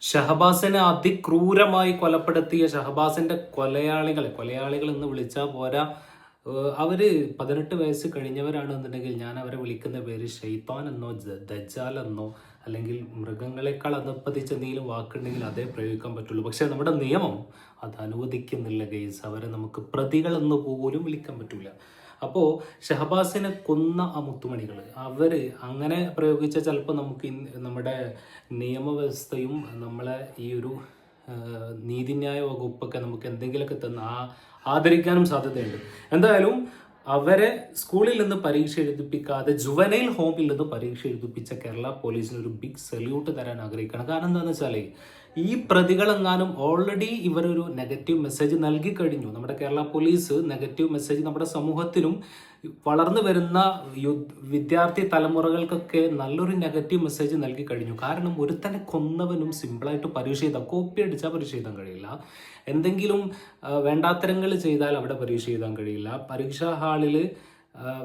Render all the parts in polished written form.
ഷഹബാസിനെ അതിക്രൂരമായി കൊലപ്പെടുത്തിയ ഷഹബാസിന്റെ കൊലയാളികൾ എന്ന് വിളിച്ചാൽ പോരാ. അവര് 18 വയസ്സ് കഴിഞ്ഞവരാണെന്നുണ്ടെങ്കിൽ ഞാൻ അവരെ വിളിക്കുന്ന പേര് ഷെയ്ത്താൻ എന്നോ ദജ്ജാൽ എന്നോ അല്ലെങ്കിൽ മൃഗങ്ങളെക്കാൾ അധപ്പതിച്ച എന്തെങ്കിലും വാക്കുണ്ടെങ്കിൽ അതേ പ്രയോഗിക്കാൻ പറ്റുള്ളൂ. പക്ഷെ നമ്മുടെ നിയമം അത് അനുവദിക്കുന്നില്ല ഗെയ്സ്. അവരെ നമുക്ക് പ്രതികളെന്ന് പോലും വിളിക്കാൻ പറ്റൂല. അപ്പോൾ ഷഹബാസിനെ കൊന്ന ആ മുത്തുമണികൾ അവര് അങ്ങനെ പ്രയോഗിച്ച ചിലപ്പോൾ നമുക്ക് നമ്മുടെ നിയമവ്യവസ്ഥയും നമ്മളെ ഈ ഒരു നീതിന്യായ വകുപ്പൊക്കെ നമുക്ക് എന്തെങ്കിലുമൊക്കെ തന്ന് ആദരിക്കാനും സാധ്യതയുണ്ട്. എന്തായാലും അവരെ സ്കൂളിൽ നിന്ന് പരീക്ഷ എഴുതിപ്പിക്കാതെ ജുവനൈൽ ഹോമിൽ നിന്ന് പരീക്ഷ എഴുതിപ്പിച്ച കേരള പോലീസിന് ഒരു ബിഗ് സല്യൂട്ട് തരാൻ ആഗ്രഹിക്കണം. കാരണം എന്താണെന്ന് വെച്ചാൽ ഈ പ്രതികളെങ്ങാനും ഓൾറെഡി ഇവരൊരു നെഗറ്റീവ് മെസ്സേജ് നൽകി കഴിഞ്ഞു. നമ്മുടെ കേരള പോലീസ് നെഗറ്റീവ് മെസ്സേജ് നമ്മുടെ സമൂഹത്തിലും വളർന്നു വരുന്ന വിദ്യാർത്ഥി തലമുറകൾക്കൊക്കെ നല്ലൊരു നെഗറ്റീവ് മെസ്സേജ് നൽകി കഴിഞ്ഞു. കാരണം ഒരുത്തനെ കൊന്നവനും സിമ്പിളായിട്ട് പരീക്ഷ എഴുതാം. കോപ്പി അടിച്ചാൽ പരീക്ഷ എഴുതാൻ കഴിയില്ല. എന്തെങ്കിലും വേണ്ടാത്തരങ്ങൾ ചെയ്താൽ അവിടെ പരീക്ഷ എഴുതാൻ കഴിയില്ല. പരീക്ഷാ ഹാളിൽ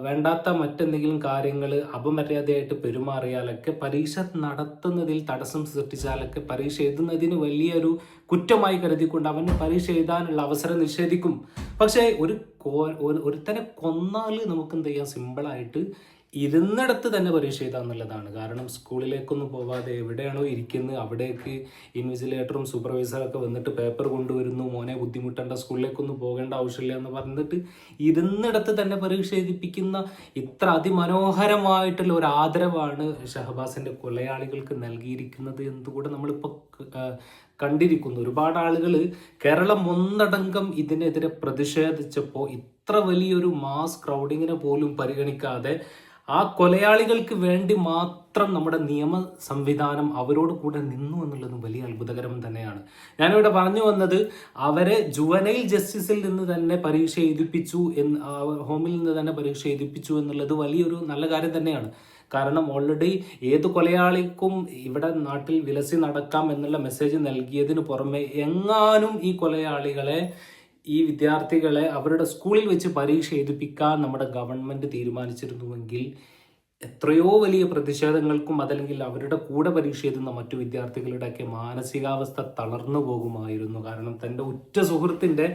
വേണ്ടാത്ത മറ്റെന്തെങ്കിലും കാര്യങ്ങൾ അപമര്യാദയായിട്ട് പെരുമാറിയാലൊക്കെ പരീക്ഷ നടത്തുന്നതിൽ തടസ്സം സൃഷ്ടിച്ചാലൊക്കെ പരീക്ഷ എഴുതുന്നതിന് വലിയൊരു കുറ്റമായി കരുതിക്കൊണ്ട് അവന് പരീക്ഷ എഴുതാനുള്ള അവസരം നിഷേധിക്കും. പക്ഷേ ഒരുത്തനെ കൊന്നാൽ നമുക്ക് എന്ത് ചെയ്യാം? സിമ്പിളായിട്ട് ഇരുന്നിടത്ത് തന്നെ പരീക്ഷ എഴുതാന്നുള്ളതാണ്. കാരണം സ്കൂളിലേക്കൊന്നും പോവാതെ എവിടെയാണോ ഇരിക്കുന്നത് അവിടേക്ക് ഇൻവിജിലേറ്ററും സൂപ്പർവൈസറൊക്കെ വന്നിട്ട് പേപ്പർ കൊണ്ടുവരുന്നു, മോനെ ബുദ്ധിമുട്ടേണ്ട, സ്കൂളിലേക്കൊന്നും പോകേണ്ട ആവശ്യമില്ല എന്ന് പറഞ്ഞിട്ട് ഇരുന്നിടത്ത് തന്നെ പരീക്ഷ എഴുതിപ്പിക്കുന്ന ഇത്ര അതിമനോഹരമായിട്ടുള്ള ഒരു ആദരവാണ് ഷഹബാസിന്റെ കൊലയാളികൾക്ക് നൽകിയിരിക്കുന്നത് എന്തുകൂടെ നമ്മളിപ്പോൾ കണ്ടിരിക്കുന്നു. ഒരുപാട് ആളുകൾ കേരളം ഒന്നടങ്കം ഇതിനെതിരെ പ്രതിഷേധിച്ചപ്പോൾ ഇത്ര വലിയൊരു മാസ് ക്രൗഡിങ്ങിനെ പോലും പരിഗണിക്കാതെ ആ കൊലയാളികൾക്ക് വേണ്ടി മാത്രം നമ്മുടെ നിയമ സംവിധാനം അവരോട് കൂടെ നിന്നു എന്നുള്ളതും വലിയ അത്ഭുതകരം തന്നെയാണ്. ഞാനിവിടെ പറഞ്ഞു വന്നത് അവരെ ജുവനൈൽ ജസ്റ്റിസിൽ നിന്ന് തന്നെ പരീക്ഷ എഴുതിപ്പിച്ചു ഹോമിൽ നിന്ന് തന്നെ പരീക്ഷ എഴുതിപ്പിച്ചു എന്നുള്ളത് വലിയൊരു നല്ല കാര്യം തന്നെയാണ്. കാരണം ഓൾറെഡി ഏത് കൊലയാളിക്കും ഇവിടെ നാട്ടിൽ വിലസി നടക്കാം എന്നുള്ള മെസ്സേജ് നൽകിയതിന് പുറമെ എങ്ങാനും ഈ കൊലയാളികളെ ഈ വിദ്യാർത്ഥികളെ അവരുടെ സ്കൂളിൽ വെച്ച് പരീക്ഷ എഴുതിപ്പിക്കാൻ നമ്മുടെ ഗവൺമെൻറ് തീരുമാനിച്ചിരുന്നുവെങ്കിൽ എത്രയോ വലിയ പ്രതിഷേധങ്ങൾക്കും അതല്ലെങ്കിൽ അവരുടെ കൂടെ പരീക്ഷ എഴുതുന്ന മറ്റു വിദ്യാർത്ഥികളുടെയൊക്കെ മാനസികാവസ്ഥ തളർന്നു പോകുമായിരുന്നു. കാരണം തൻ്റെ ഉറ്റ സുഹൃത്തിൻ്റെ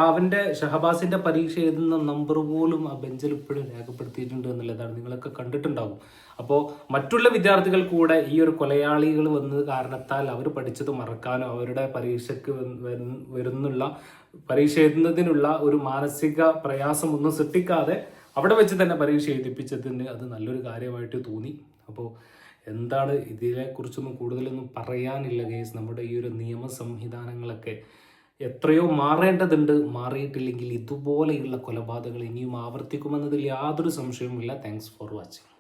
അവൻ്റെ ഷഹബാസിൻ്റെ പരീക്ഷ എഴുതുന്ന നമ്പർ പോലും ആ ബെഞ്ചിൽ ഇപ്പോഴും രേഖപ്പെടുത്തിയിട്ടുണ്ട് എന്നുള്ളതാണ് നിങ്ങളൊക്കെ കണ്ടിട്ടുണ്ടാവും. അപ്പോൾ മറ്റുള്ള വിദ്യാർത്ഥികൾ കൂടെ ഈ ഒരു കൊലയാളികൾ വന്നത് കാരണത്താൽ അവർ പഠിച്ചത് മറക്കാനോ അവരുടെ പരീക്ഷയ്ക്ക് വരുന്നുള്ള പരീക്ഷ എഴുതുന്നതിനുള്ള ഒരു മാനസിക പ്രയാസമൊന്നും സൃഷ്ടിക്കാതെ അവിടെ വെച്ച് തന്നെ പരീക്ഷ എഴുതിപ്പിച്ചതിന് അത് നല്ലൊരു കാര്യമായിട്ട് തോന്നി. അപ്പോൾ എന്താണ് ഇതിനെക്കുറിച്ചൊന്നും കൂടുതലൊന്നും പറയാനില്ല ഗൈസ്. നമ്മുടെ ഈ ഒരു നിയമ സംവിധാനങ്ങളൊക്കെ എത്രയോ മാറേണ്ടതുണ്ട്. മാറിയിട്ടില്ലെങ്കിൽ ഇതുപോലെയുള്ള കൊലപാതകങ്ങൾ ഇനിയും ആവർത്തിക്കുമെന്നതിൽ യാതൊരു സംശയവുമില്ല. Thanks for watching.